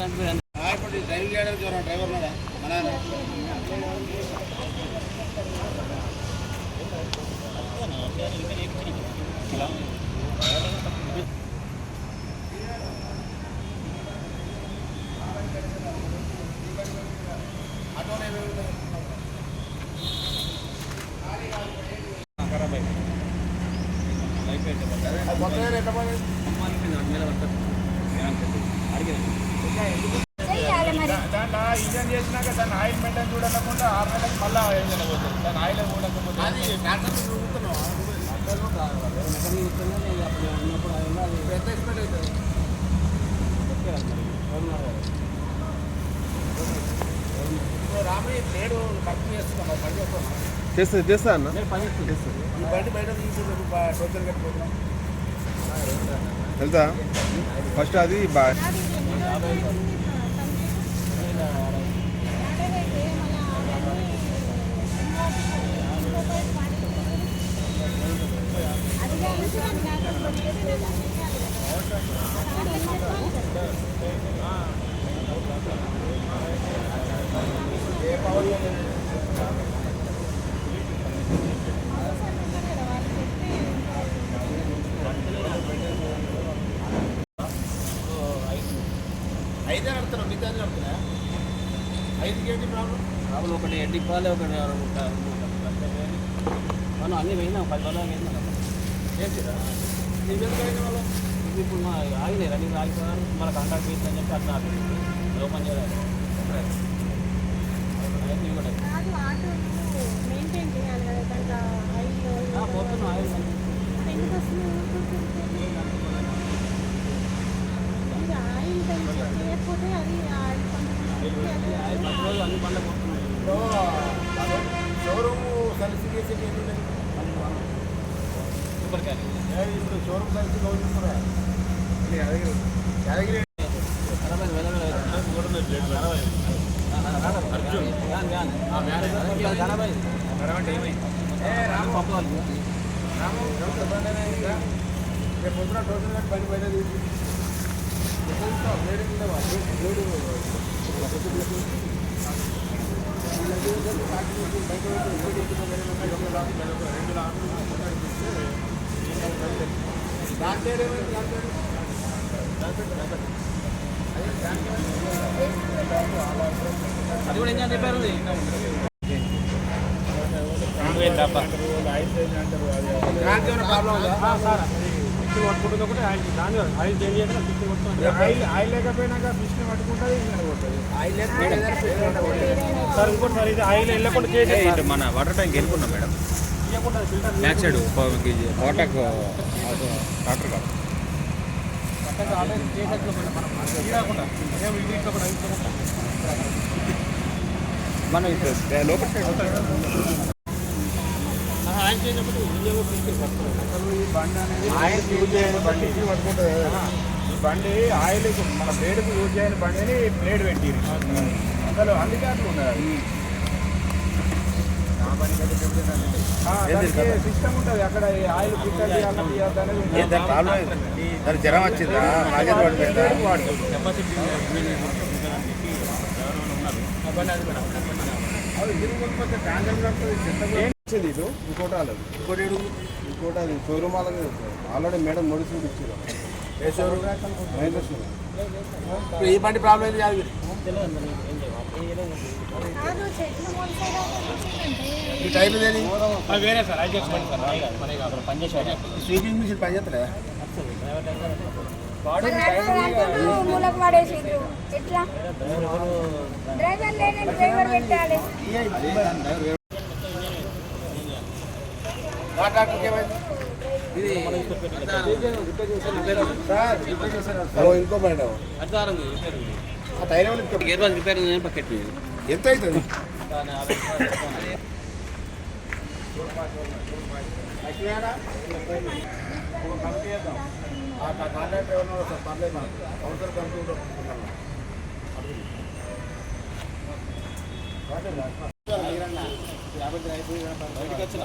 Driving చేయడానికి driver ఉన్నాడా మన ఇంజన్ చేసినాక దాన్ని ఆయిల్ మెయింటైన్ చూడకుండా 6 నెలలకు మళ్ళీ ఇంజన్ పోతుంది. దాని ఆయిల్ చూడకపోతే ఎంత ఎక్స్పెక్ట్ అవుతుంది. రామయ్య నేడు కంపెనీ చేస్తున్నాం పని చేస్తాను చేస్తా అన్న ఈ బండి బయట తీసుకుంటాం టోకెన్ కట్టుకుంటున్నాం వెళ్తా ఫస్ట్ అది ఐదే నడుతున్నాం మిగతా నడుతున్నా 5 ఏంటి ప్రాబ్లం ఒకటి డిప్పాలే ఒకటి మనం అన్నీ పోయినా 10 రోజులు అయినా ఏంటిరా నీవెందుకు వాళ్ళు ఇప్పుడు మా ఆగినాయి రన్నింగ్ ఆగిపోయాను మన కాంటాక్ట్ చేస్తుందని చెప్పి అట్లా ఓపెన్ చేయాలి పోతున్నాం ఆయిల్ అన్ని పండ్ల షోరూమ్ సర్వీసింగ్ చేసేది ఇప్పుడు షోరూమ్ సర్వీసింగ్ అవుతుందా యాదగిరి పొద్దున టోటల్ పని బయట తీసి అది కూడా ఏం చెప్పారు ఆయిల్ లేకపోయినాక ఫిష్ని పట్టుకుంటుంది సార్ ఇంకోటి సార్ ఇది ఆయిల్ వెళ్ళకుండా చేసి మన వాటర్ ట్యాంక్ వెళ్ళుకున్నాం madam back side water doctor కాదు మనం లోపల ఆయన చేయనప్పుడు అసలు ఈ బండి అనేది ఆయిల్ యూజ్ చేయని బండి పట్టుకుంటుంది. ఈ బండి ఆయిల్ మన బ్లేడ్కి యూజ్ చేయని బండి అని బ్లేడ్ పెట్టిరు అసలు అందుకే అట్లా ఉన్నది. సిస్టమ్ ఉంటుంది అక్కడ ఆయిల్ జ్వరం వచ్చిందా ఇంకోటి అది షోరూమ్ వాళ్ళకి ఆల్రెడీ మేడం నోటీస్ ఇచ్చారు. ఏ షోరూమ్? ఈ బండి ప్రాబ్లం ఏది ఈ టైం వేరే సార్ పనిచేసే స్వీపింగ్ మిషన్ పని చేస్తారా? మూలకు పడేసిండ్రు ఎట్లా డ్రైవర్ లేని డ్రైవర్ పెట్టాలి. ఇంకో బండి రిపేర్ పకెట్ ఎంత అవుతుంది? కాంట్రాక్ట్ ఎవరు సార్ పర్లేదు మనకు కౌన్సిల్ కంపెనీ వచ్చిన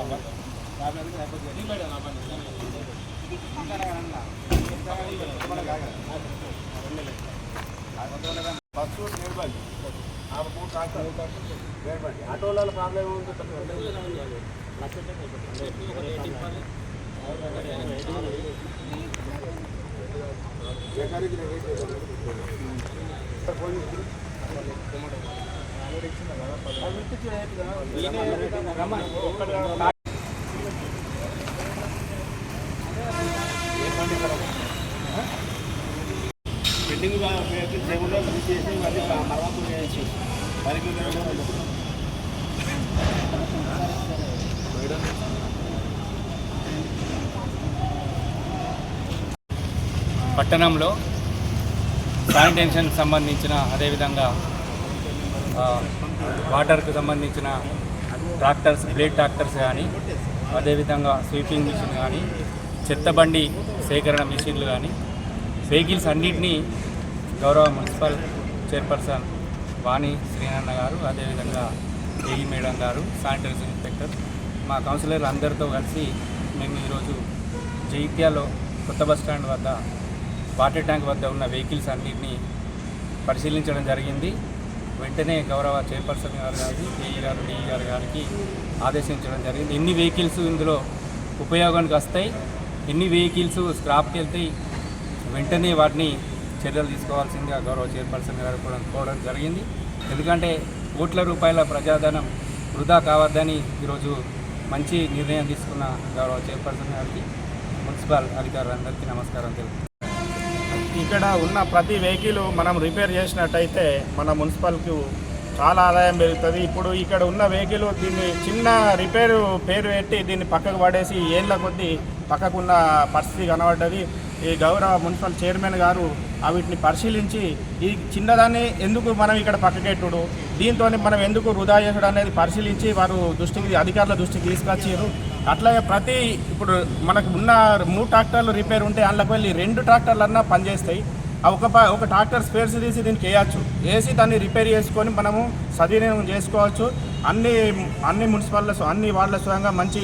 బస్సు నేర్బండి ఆ 3 ట్రాక్టర్లు నేర్బండి ఆటోలలో ప్రాబ్లం ఏముంది బిల్డింగ్ సేవలో చేసి మళ్ళీ మరమ్మతులు చేయొచ్చు పట్టణంలో శానిటేషన్కి సంబంధించిన అదేవిధంగా వాటర్కు సంబంధించిన ట్రాక్టర్స్ బ్లేడ్ ట్రాక్టర్స్ కానీ అదేవిధంగా స్వీపింగ్ మిషన్ కానీ చెత్తబండి సేకరణ మిషన్లు కానీ వెహికల్స్ అన్నింటినీ గౌరవ మున్సిపల్ చైర్పర్సన్ వాణి శ్రీనన్న గారు అదేవిధంగా ఏఈ మేడం గారు శానిటరీ ఇన్స్పెక్టర్ మా కౌన్సిలర్లు అందరితో కలిసి మేము ఈరోజు జైత్యాలో కొత్త బస్టాండ్ వద్ద వాటర్ ట్యాంక్ వద్ద ఉన్న వెహికల్స్ అన్నింటినీ పరిశీలించడం జరిగింది. వెంటనే గౌరవ చైర్పర్సన్ గారు కానీ ఏఈ గారు డిఈ గారు గారికి ఆదేశించడం జరిగింది. ఎన్ని వెహికల్స్ ఇందులో ఉపయోగానికి వస్తాయి, ఎన్ని వెహికల్స్ స్క్రాప్కి వెళ్తాయి, వెంటనే వాటిని చర్యలు తీసుకోవాల్సిందిగా గౌరవ చైర్పర్సన్ గారు కూడా కోరడం జరిగింది. ఎందుకంటే కోట్ల రూపాయల ప్రజాధనం వృధా కావద్దని ఈరోజు మంచి నిర్ణయం తీసుకున్న గౌరవ చైర్పర్సన్ గారికి మున్సిపల్ అధికారులందరికీ నమస్కారం తెలుపుతున్నాను. ఇక్కడ ఉన్న ప్రతి వెహికల్ మనం రిపేర్ చేసినట్టయితే మన మున్సిపల్కి చాలా ఆదాయం పెరుగుతుంది. ఇప్పుడు ఇక్కడ ఉన్న వెహికల్ దీన్ని చిన్న రిపేరు పేరు పెట్టి దీన్ని పక్కకు పడేసి ఏళ్ళ కొద్దీ పక్కకున్న పరిస్థితి కనబడ్డది. ఈ గౌరవ మున్సిపల్ చైర్మన్ గారు వీటిని పరిశీలించి ఈ చిన్నదాన్ని ఎందుకు మనం ఇక్కడ పక్కకెట్టుడు, దీంతో మనం ఎందుకు వృధా చేసుడు అనేది పరిశీలించి వారు దృష్టికి అధికారుల దృష్టికి తీసుకొచ్చారు. అట్లాగే ఇప్పుడు మనకు ఉన్న 3 ట్రాక్టర్లు రిపేర్ ఉంటే అందులోకి వెళ్ళి 2 ట్రాక్టర్లు అన్నా పనిచేస్తాయి. ఒక ట్రాక్టర్ స్పేర్స్ తీసి దీనికి వేసి దాన్ని రిపేర్ చేసుకొని మనము సద్వినియోగం చేసుకోవచ్చు. అన్ని మున్సిపాల్లో అన్ని వాళ్ళ స్వయంగా మంచి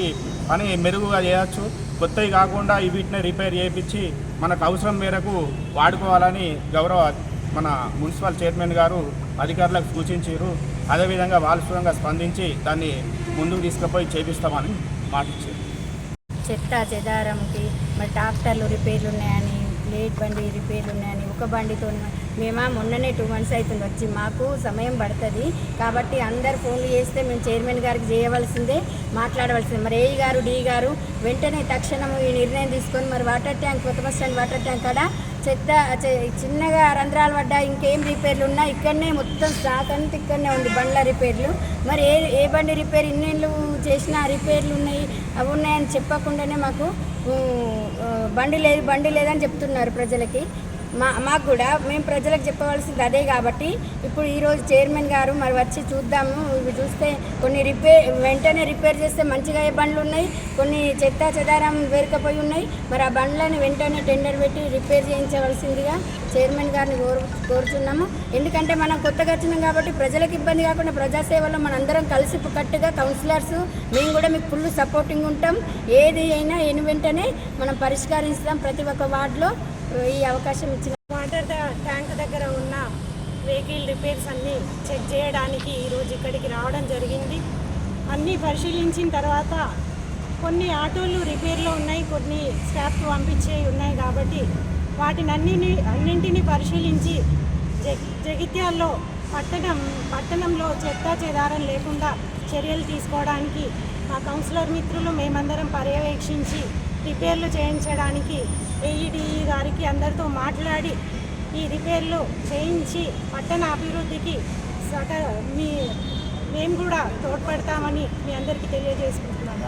పని మెరుగుగా చేయవచ్చు. కొత్తవి కాకుండా వీటిని రిపేర్ చేయించి మనకు అవసరం మేరకు వాడుకోవాలని గౌరవ మన మున్సిపల్ చైర్మన్ గారు అధికారులకు సూచించారు. అదేవిధంగా వాళ్ళు స్వయంగా స్పందించి దాన్ని ముందుకు తీసుకుపోయి చేపిస్తామని మాటిచ్చారు. చెత్త చెదారంకి మరి ట్రాక్టర్లు రిపేర్లు ఉన్నాయని, లేట్ బండి రిపేర్లు ఉన్నాయని ఒక బండితో మేము మొన్ననే 2 months అవుతుంది వచ్చి, మాకు సమయం పడుతుంది కాబట్టి అందరు ఫోన్లు చేస్తే మేము చైర్మన్ గారికి చేయవలసిందే, మాట్లాడవలసిందే. మరి ఏఈ గారు డి గారు వెంటనే తక్షణం ఈ నిర్ణయం తీసుకొని మరి వాటర్ ట్యాంక్ కొత్త బస్ స్టాండ్ వాటర్ ట్యాంక్ కాడ చెత్త చిన్నగా రంధ్రాలు పడ్డా ఇంకేం రిపేర్లు ఉన్నా ఇక్కడనే మొత్తం స్టాక్ అంతా ఇక్కడనే ఉంది బండ్ల రిపేర్లు. మరి ఏ బండి రిపేర్ ఇన్నేళ్ళు చేసినా రిపేర్లు ఉన్నాయి అవి ఉన్నాయని చెప్పకుండానే మాకు బండి లేదని చెప్తున్నారు ప్రజలకి. మాకు కూడా మేము ప్రజలకు చెప్పవలసింది అదే కాబట్టి ఇప్పుడు ఈరోజు చైర్మన్ గారు మరి వచ్చి చూద్దాము. ఇవి చూస్తే కొన్ని వెంటనే రిపేర్ చేస్తే మంచిగా అయ్యే బండ్లు ఉన్నాయి, కొన్ని చెత్త చెదారం వేరుకపోయి ఉన్నాయి. మరి ఆ బండ్లని వెంటనే టెండర్ పెట్టి రిపేర్ చేయించవలసిందిగా చైర్మన్ గారిని కోరుచున్నాము. ఎందుకంటే మనం కొత్తగా వచ్చినాం కాబట్టి ప్రజలకు ఇబ్బంది కాకుండా ప్రజాసేవలో మనందరం కలిసి కట్టుగా కౌన్సిలర్స్ మేము కూడా మీకు ఫుల్ సపోర్టింగ్ ఉంటాం. ఏది అయినా వెంటనే మనం పరిష్కరిస్తాం. ప్రతి ఒక్క వార్డులో ఈ అవకాశం ఇచ్చిన వాటర్ ట్యాంక్ దగ్గర ఉన్న వెహికల్ రిపేర్స్ అన్నీ చెక్ చేయడానికి ఈరోజు ఇక్కడికి రావడం జరిగింది. అన్నీ పరిశీలించిన తర్వాత కొన్ని ఆటోలు రిపేర్లో ఉన్నాయి, కొన్ని స్టాఫ్కి పంపించేవి ఉన్నాయి కాబట్టి అన్నింటినీ పరిశీలించి జగిత్యాల్లో పట్టణంలో చెత్త చెదారం లేకుండా చర్యలు తీసుకోవడానికి మా కౌన్సిలర్ మిత్రులు మేమందరం పర్యవేక్షించి రిపేర్లు చేయించడానికి ఏఈడిఈ గారికి అందరితో మాట్లాడి ఈ రిపేర్లు చేయించి పట్టణ అభివృద్ధికి మేము కూడా తోడ్పడతామని మీ అందరికీ తెలియజేసుకుంటున్నాను.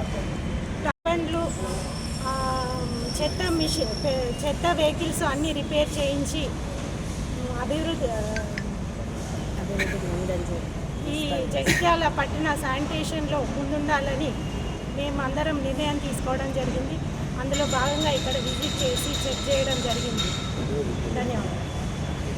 బండ్లు చెత్త వెహికల్స్ అన్నీ రిపేర్ చేయించి ఈ జగిత్యాల పట్టణ శానిటేషన్లో ముందుండాలని మేము అందరం నిర్ణయం తీసుకోవడం జరిగింది. అందులో భాగంగా ఇక్కడ విజిట్ చేసి చెక్ చేయడం జరిగింది. ధన్యవాదాలు.